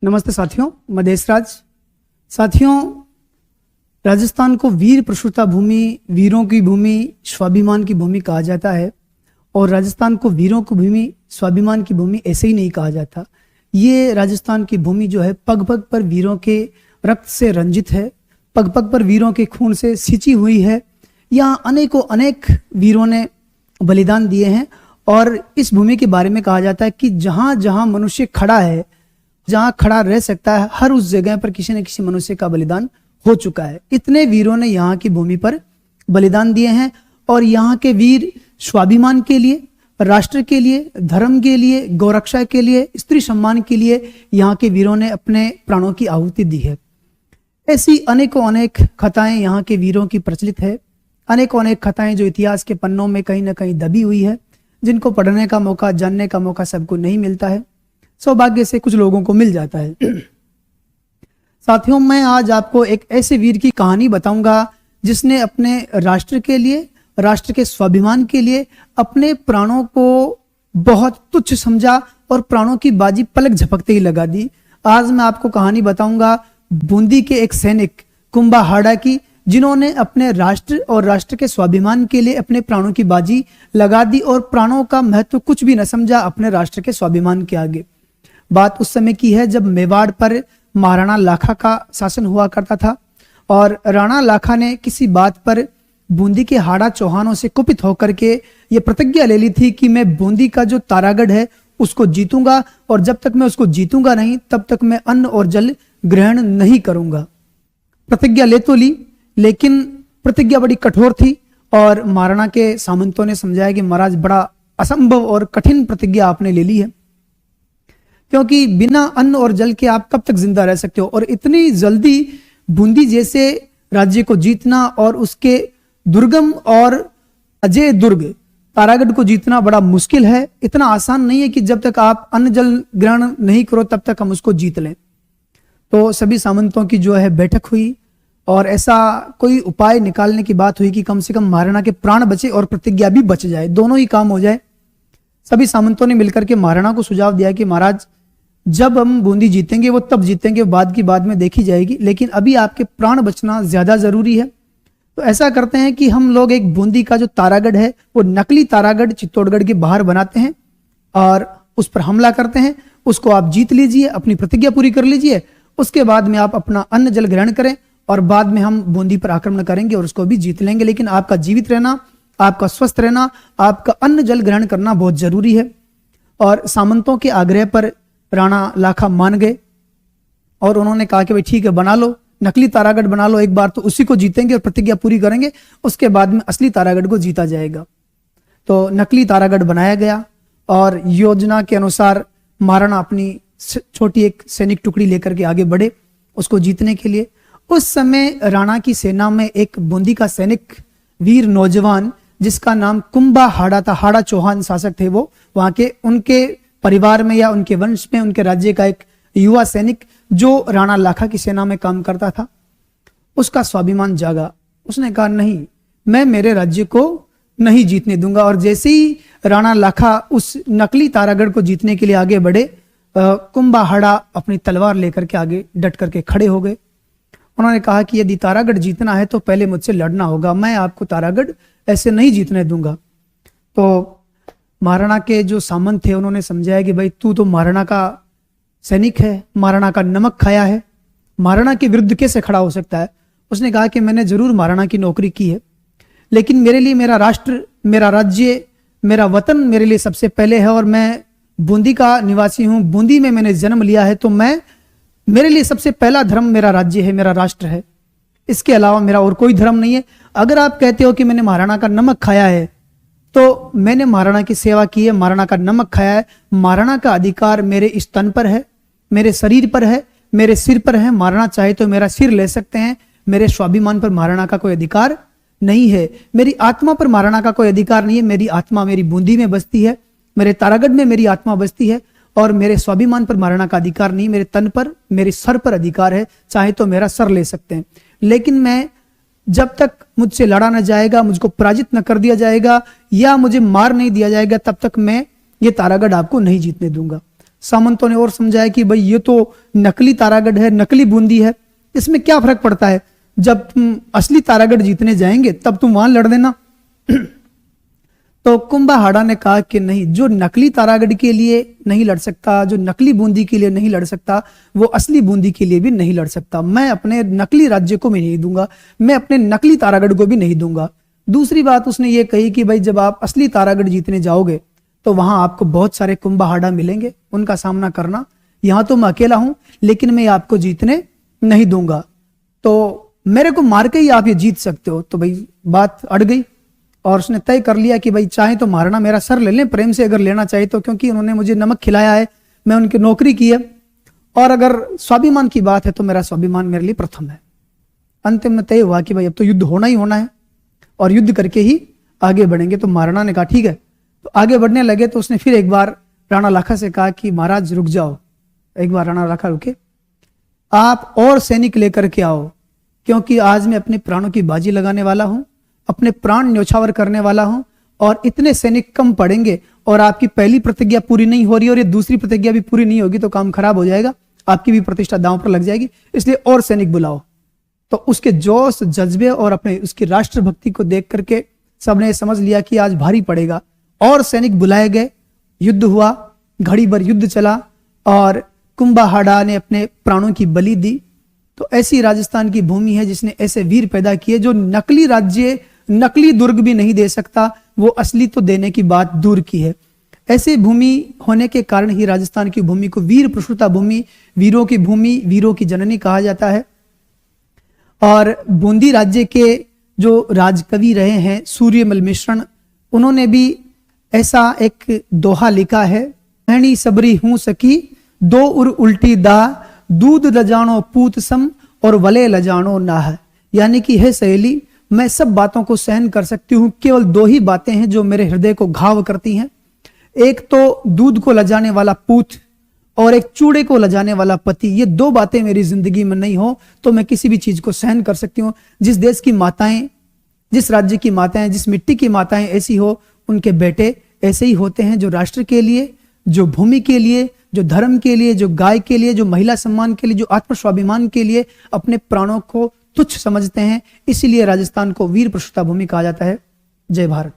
नमस्ते साथियों, मैं देशराज। साथियों, राजस्थान को वीर प्रसूता भूमि, वीरों की भूमि, स्वाभिमान की भूमि कहा जाता है। और राजस्थान को वीरों की भूमि, स्वाभिमान की भूमि ऐसे ही नहीं कहा जाता। ये राजस्थान की भूमि जो है पग पग पर वीरों के रक्त से रंजित है, पग पग पर वीरों के खून से सिंची हुई है। यहाँ अनेक वीरों ने बलिदान दिए हैं। और इस भूमि के बारे में कहा जाता है कि जहाँ जहाँ मनुष्य खड़ा है, जहाँ खड़ा रह सकता है, हर उस जगह पर किसी न किसी मनुष्य का बलिदान हो चुका है। इतने वीरों ने यहाँ की भूमि पर बलिदान दिए हैं। और यहाँ के वीर स्वाभिमान के लिए, राष्ट्र के लिए, धर्म के लिए, गौरक्षा के लिए, स्त्री सम्मान के लिए यहाँ के वीरों ने अपने प्राणों की आहुति दी है। ऐसी अनेक कथाएं यहाँ के वीरों की प्रचलित है। अनेक कथाएं जो इतिहास के पन्नों में कहीं ना कहीं दबी हुई है, जिनको पढ़ने का मौका, जानने का मौका सबको नहीं मिलता है। सौभाग्य से कुछ लोगों को मिल जाता है। साथियों, मैं आज आपको एक ऐसे वीर की कहानी बताऊंगा जिसने अपने राष्ट्र के लिए, राष्ट्र के स्वाभिमान के लिए अपने प्राणों को बहुत तुच्छ समझा और प्राणों की बाजी पलक झपकते ही लगा दी। आज मैं आपको कहानी बताऊंगा बूंदी के एक सैनिक कुंभा हाड़ा की, जिन्होंने अपने राष्ट्र और राष्ट्र के स्वाभिमान के लिए अपने प्राणों की बाजी लगा दी और प्राणों का महत्व कुछ भी न समझा अपने राष्ट्र के स्वाभिमान के आगे। बात उस समय की है जब मेवाड़ पर महाराणा लाखा का शासन हुआ करता था। और राणा लाखा ने किसी बात पर बूंदी के हाड़ा चौहानों से कुपित होकर के ये प्रतिज्ञा ले ली थी कि मैं बूंदी का जो तारागढ़ है उसको जीतूंगा, और जब तक मैं उसको जीतूंगा नहीं तब तक मैं अन्न और जल ग्रहण नहीं करूंगा। प्रतिज्ञा ले तो ली, लेकिन प्रतिज्ञा बड़ी कठोर थी। और महाराणा के सामंतों ने समझाया कि महाराज, बड़ा असंभव और कठिन प्रतिज्ञा आपने ले ली है, क्योंकि बिना अन्न और जल के आप कब तक जिंदा रह सकते हो। और इतनी जल्दी बूंदी जैसे राज्य को जीतना और उसके दुर्गम और अजय दुर्ग तारागढ़ को जीतना बड़ा मुश्किल है। इतना आसान नहीं है कि जब तक आप अन्न जल ग्रहण नहीं करो तब तक हम उसको जीत लें। तो सभी सामंतों की जो है बैठक हुई और ऐसा कोई उपाय निकालने की बात हुई कि कम से कम महाराणा के प्राण बचे और प्रतिज्ञा भी बच जाए, दोनों ही काम हो जाए। सभी सामंतों ने मिलकर के महाराणा को सुझाव दिया कि महाराज, जब हम बूंदी जीतेंगे वो तब जीतेंगे, बाद की बाद में देखी जाएगी, लेकिन अभी आपके प्राण बचना ज्यादा जरूरी है। तो ऐसा करते हैं कि हम लोग एक बूंदी का जो तारागढ़ है वो नकली तारागढ़ चित्तौड़गढ़ के बाहर बनाते हैं और उस पर हमला करते हैं। उसको आप जीत लीजिए, अपनी प्रतिज्ञा पूरी कर लीजिए, उसके बाद में आप अपना अन्न जल ग्रहण करें और बाद में हम बूंदी पर आक्रमण करेंगे और उसको भी जीत लेंगे। लेकिन आपका जीवित रहना, आपका स्वस्थ रहना, आपका अन्न जल ग्रहण करना बहुत जरूरी है। और सामंतों के आग्रह पर राणा लाखा मान गए और उन्होंने कहा कि भाई ठीक है, बना लो, नकली तारागढ़ बना लो एक बार, तो उसी को जीतेंगे और प्रतिज्ञा पूरी करेंगे, उसके बाद में असली तारागढ़ को जीता जाएगा। तो नकली तारागढ़ बनाया गया और योजना के अनुसार महाराणा अपनी छोटी एक सैनिक टुकड़ी लेकर के आगे बढ़े उसको जीतने के लिए। उस समय राणा की सेना में एक बूंदी का सैनिक, वीर नौजवान, जिसका नाम कुंभा हाड़ा था, हाड़ा चौहान शासक थे वो, वहां के उनके परिवार में या उनके वंश में, उनके राज्य का एक युवा सैनिक जो राणा लाखा की सेना में काम करता था, उसका स्वाभिमान जागा। उसने कहा नहीं, मैं मेरे राज्य को नहीं जीतने दूंगा। और जैसे ही राणा लाखा उस नकली तारागढ़ को जीतने के लिए आगे बढ़े, कुंभा हाड़ा अपनी तलवार लेकर के आगे डट करके खड़े हो गए। उन्होंने कहा कि यदि तारागढ़ जीतना है तो पहले मुझसे लड़ना होगा, मैं आपको तारागढ़ ऐसे नहीं जीतने दूंगा। तो महाराणा के जो सामंत थे उन्होंने समझाया कि भाई तू तो महाराणा का सैनिक है, महाराणा का नमक खाया है, महाराणा के विरुद्ध कैसे खड़ा हो सकता है। उसने कहा कि मैंने जरूर महाराणा की नौकरी की है, लेकिन मेरे लिए मेरा राष्ट्र, मेरा राज्य, मेरा वतन मेरे लिए सबसे पहले है और मैं बूंदी का निवासी हूं, बूंदी में मैंने जन्म लिया है, तो मेरे लिए सबसे पहला धर्म मेरा राज्य है, मेरा राष्ट्र है, इसके अलावा मेरा और कोई धर्म नहीं है। अगर आप कहते हो कि मैंने महाराणा का नमक खाया है तो मैंने महाराणा की सेवा की है, महाराणा का नमक खाया है। महाराणा का अधिकार मेरे इस तन पर है, मेरे शरीर पर है, मेरे सिर पर है। महाराणा चाहे तो मेरा सिर ले सकते हैं, मेरे स्वाभिमान पर महाराणा का कोई अधिकार नहीं है। मेरी आत्मा पर महाराणा का कोई अधिकार नहीं है, मेरी आत्मा मेरी बूंदी में बसती है, मेरे तारागढ़ में मेरी आत्मा बसती है, और मेरे स्वाभिमान पर महाराणा का अधिकार नहीं, मेरे तन पर, मेरे सर पर अधिकार है, चाहे तो मेरा सर ले सकते हैं। लेकिन मैं, जब तक मुझसे लड़ा न जाएगा, मुझको पराजित न कर दिया जाएगा या मुझे मार नहीं दिया जाएगा, तब तक मैं ये तारागढ़ आपको नहीं जीतने दूंगा। सामंतों ने और समझाया कि भाई ये तो नकली तारागढ़ है, नकली बूंदी है, इसमें क्या फर्क पड़ता है, जब तुम असली तारागढ़ जीतने जाएंगे तब तुम वहां लड़ देना। तो कुंभाहाड़ा ने कहा कि नहीं, जो नकली तारागढ़ के लिए नहीं लड़ सकता, जो नकली बूंदी के लिए नहीं लड़ सकता, वो असली बूंदी के लिए भी नहीं लड़ सकता। मैं अपने नकली राज्य को भी नहीं दूंगा, मैं अपने नकली तारागढ़ को भी नहीं दूंगा। दूसरी बात उसने ये कही कि भाई जब आप असली तारागढ़ जीतने जाओगे तो वहां आपको बहुत सारे कुंभाहाड़ा मिलेंगे, उनका सामना करना। यहां तो मैं अकेला हूं, लेकिन मैं आपको जीतने नहीं दूंगा, तो मेरे को मार के ही आप ये जीत सकते हो। तो भाई बात अड़ गई और उसने तय कर लिया कि भाई चाहे तो मारना, मेरा सर ले लें प्रेम से अगर लेना चाहे तो, क्योंकि उन्होंने मुझे नमक खिलाया है, मैं उनकी नौकरी की है, और अगर स्वाभिमान की बात है तो मेरा स्वाभिमान मेरे लिए प्रथम है। अंतिम में तय हुआ कि भाई अब तो युद्ध होना ही होना है और युद्ध करके ही आगे बढ़ेंगे। तो महाराणा ने कहा ठीक है। तो आगे बढ़ने लगे तो उसने फिर एक बार राणा लाखा से कहा कि महाराज रुक जाओ। एक बार राणा लाखा रुके, आप और सैनिक लेकर के आओ, क्योंकि आज मैं अपने प्राणों की बाजी लगाने वाला हूं, अपने प्राण न्योछावर करने वाला हूं, और इतने सैनिक कम पड़ेंगे और आपकी पहली प्रतिज्ञा पूरी नहीं हो रही और ये दूसरी प्रतिज्ञा भी पूरी नहीं होगी तो काम खराब हो जाएगा, आपकी भी प्रतिष्ठा दांव पर लग जाएगी, इसलिए और सैनिक बुलाओ। तो उसके जोश, जज्बे और अपने उसकी राष्ट्रभक्ति को देख करके सबने समझ लिया कि आज भारी पड़ेगा, और सैनिक बुलाए गए। युद्ध हुआ, घड़ी भर युद्ध चला और कुंभाहाड़ा ने अपने प्राणों की बलि दी। तो ऐसी राजस्थान की भूमि है जिसने ऐसे वीर पैदा किए, जो नकली राज्य, नकली दुर्ग भी नहीं दे सकता, वो असली तो देने की बात दूर की है। ऐसी भूमि होने के कारण ही राजस्थान की भूमि को वीर प्रसूता भूमि, वीरों की भूमि, वीरों की जननी कहा जाता है। और बूंदी राज्य के जो राजकवि रहे हैं सूर्यमल मिश्रण, उन्होंने भी ऐसा एक दोहा लिखा है, कहनी सबरी हूं सकी दो उर उल्टी दा, दूध लजानो पूत सम और वले लजानो नाह। यानी कि हे सहेली, मैं सब बातों को सहन कर सकती हूँ, केवल दो ही बातें हैं जो मेरे हृदय को घाव करती हैं। एक तो दूध को लजाने वाला पूत और एक चूड़े को लजाने वाला पति। ये दो बातें मेरी जिंदगी में नहीं हो तो मैं किसी भी चीज को सहन कर सकती हूँ। जिस देश की माताएं, जिस राज्य की माताएं, जिस मिट्टी की माताएं ऐसी हो, उनके बेटे ऐसे ही होते हैं, जो राष्ट्र के लिए, जो भूमि के लिए, जो धर्म के लिए, जो गाय के लिए, जो महिला सम्मान के लिए, जो आत्म स्वाभिमान के लिए अपने प्राणों को तुच्छ समझते हैं। इसीलिए राजस्थान को वीर प्रसूता भूमि कहा जाता है। जय भारत।